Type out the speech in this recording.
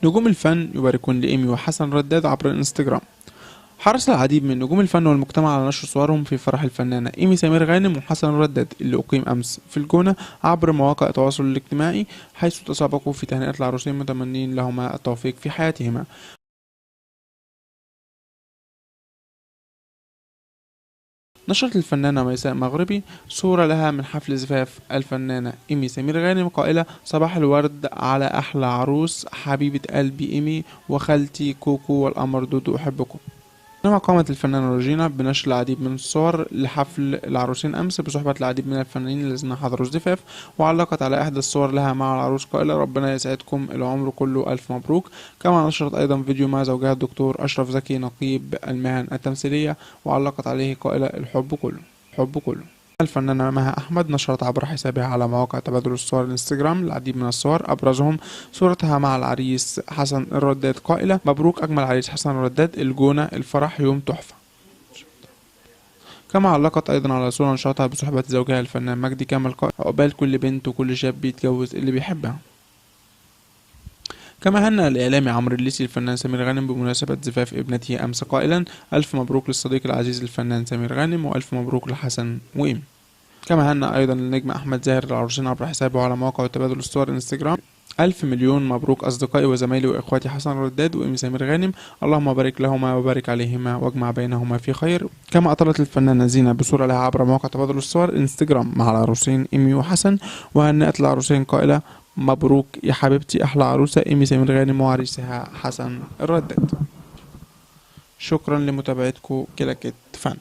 نجوم الفن يباركون لإيمي وحسن رداد عبر الانستجرام. حرص العديد من نجوم الفن والمجتمع على نشر صورهم في فرح الفنانة إيمي سمير غانم وحسن رداد اللي أقيم أمس في الجونة عبر مواقع التواصل الاجتماعي، حيث تسابقوا في تهنئة العروسين متمنين لهما التوفيق في حياتهما. نشرت الفنانة ميساء مغربي صورة لها من حفل زفاف الفنانة إيمي سمير غانم قائلة: صباح الورد على أحلى عروس، حبيبة قلبي إيمي وخالتي كوكو والقمر دودو، أحبكم. كما قامت الفنانة روجينا بنشر العديد من الصور لحفل العروسين أمس بصحبة العديد من الفنانين الذين حضروا الزفاف، وعلقت على إحدى الصور لها مع العروس قائلة: ربنا يسعدكم العمر كله، ألف مبروك. كما نشرت أيضا فيديو مع زوجها الدكتور أشرف زكي نقيب المهن التمثيلية، وعلقت عليه قائلة: الحب كله، الحب كله. الفنانة مها أحمد نشرت عبر حسابها على مواقع تبادل الصور الانستجرام العديد من الصور، أبرزهم صورتها مع العريس حسن الرداد قائلة: مبروك أجمل عريس حسن الرداد، الجونة، الفرح يوم تحفة. كما علقت أيضا على صورة نشرتها بصحبة زوجها الفنان مجدي كامل قائل: عقبال كل بنت وكل شاب بيتجوز اللي بيحبها. كما هنأ الإعلامي عمرو الليثي الفنان سمير غانم بمناسبة زفاف ابنته أمس قائلا: ألف مبروك للصديق العزيز الفنان سمير غانم، وألف مبروك لحسن وإيمي. كما هنأ أيضا النجم أحمد زاهر العروسين عبر حسابه على مواقع تبادل الصور انستجرام: ألف مليون مبروك أصدقائي وزمايلي وإخواتي حسن رداد وإيمي سمير غانم، اللهم بارك لهما وبارك عليهما واجمع بينهما في خير. كما أطلت الفنانة زينة بصورة لها عبر مواقع تبادل الصور انستجرام مع العروسين إيمي وحسن، وهنأت العروسين قائلة: مبروك يا حبيبتي أحلى عروسة إيمي سمير غانم وعريسها حسن الرداد. شكرا لمتابعتكم كلاكيت فن.